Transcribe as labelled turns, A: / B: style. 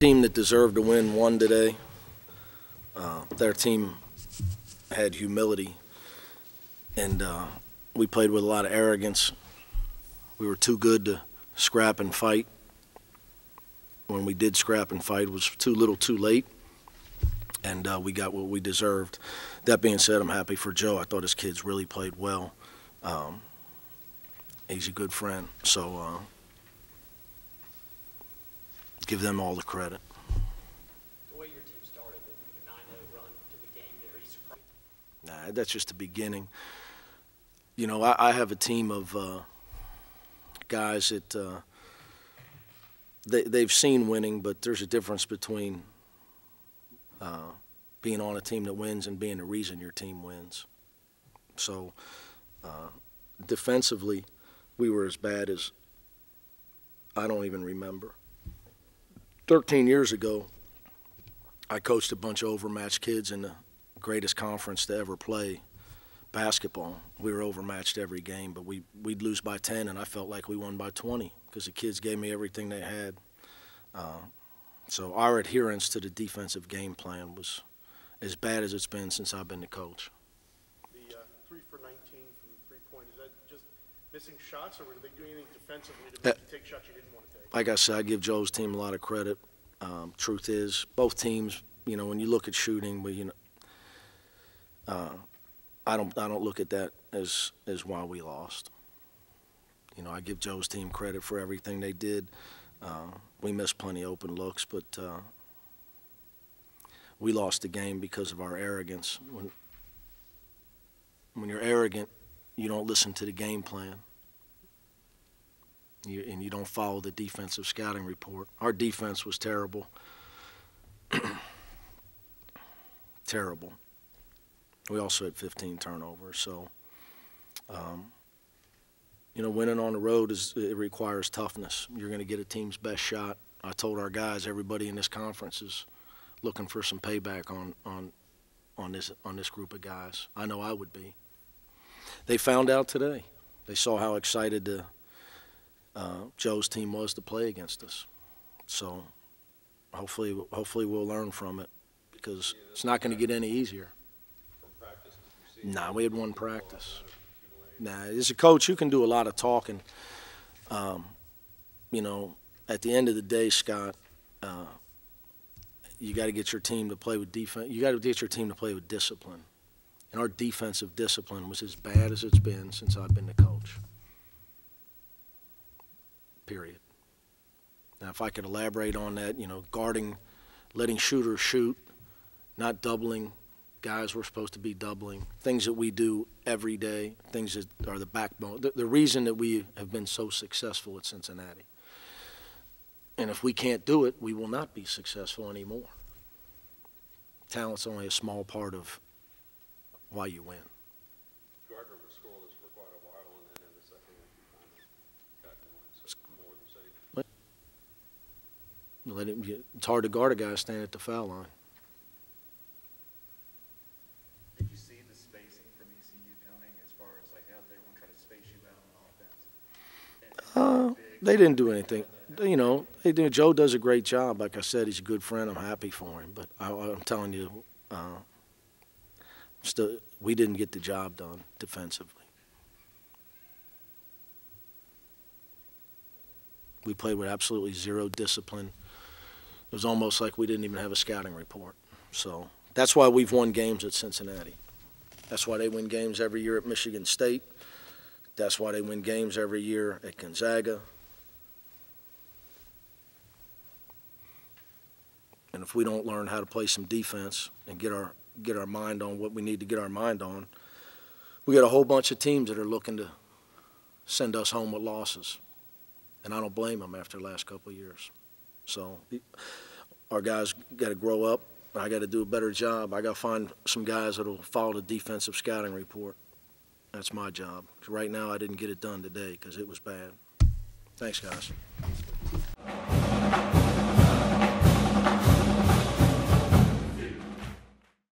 A: Team that deserved to win won today. Their team had humility, and we played with a lot of arrogance. We were too good to scrap and fight. When we did scrap and fight, it was too little too late, and we got what we deserved. That being said, I'm happy for Joe. I thought his kids really played well. He's a good friend, so give them all the credit.
B: The way your team started, the 9-0 run to the game, are you surprised?
A: Nah, that's just the beginning. You know, I have a team of guys that they've seen winning, but there's a difference between being on a team that wins and being the reason your team wins. So defensively, we were as bad as I don't even remember. 13 years ago, I coached a bunch of overmatched kids in the greatest conference to ever play basketball. We were overmatched every game, but we'd lose by 10, and I felt like we won by 20 because the kids gave me everything they had. So our adherence to the defensive game plan was as bad as it's been since I've been the coach.
C: The 3 for 19 from the 3-point, is that just missing shots, or were they doing anything defensively to make you take shots you didn't want to take?
A: Like I said, I give Joe's team a lot of credit. Truth is, both teams, you know, when you look at shooting, you know, I don't look at that as why we lost. You know, I give Joe's team credit for everything they did. We missed plenty of open looks, but we lost the game because of our arrogance. When you're arrogant, you don't listen to the game plan. And you don't follow the defensive scouting report. Our defense was terrible. Terrible. We also had 15 turnovers. So, you know, winning on the road it requires toughness. You're going to get a team's best shot. I told our guys, everybody in this conference is looking for some payback on this group of guys. I know I would be. They found out today. They saw how excited Joe's team was to play against us. So hopefully we'll learn from it, because it's not going to get any easier. Nah, we had one practice. Nah, as a coach, you can do a lot of talking. You know, at the end of the day, Scott, you got to get your team to play with defense. You got to get your team to play with discipline. And our defensive discipline was as bad as it's been since I've been the coach. Period. Now, if I could elaborate on that, you know, guarding, letting shooters shoot, not doubling guys we're supposed to be doubling, things that we do every day, things that are the backbone, the reason that we have been so successful at Cincinnati. And if we can't do it, we will not be successful anymore. Talent's only a small part of why you win.
D: Gardner was scoreless for quite a while, and then in the second half, he finally got going. So more than safe.
A: It's hard to guard a guy standing at the foul line.
E: Did you see the spacing from ECU coming, as far as like how they want to try to space you out on offense?
A: They didn't do anything. You know, Joe does a great job. Like I said, he's a good friend. I'm happy for him. But I'm telling you, we didn't get the job done defensively. We played with absolutely zero discipline. It was almost like we didn't even have a scouting report. So that's why we've won games at Cincinnati. That's why they win games every year at Michigan State. That's why they win games every year at Gonzaga. And if we don't learn how to play some defense and get our mind on what we need to get our mind on, we got a whole bunch of teams that are looking to send us home with losses. And I don't blame them after the last couple of years. So our guys got to grow up. I got to do a better job. I got to find some guys that will follow the defensive scouting report. That's my job. Right now I didn't get it done today because it was bad. Thanks, guys.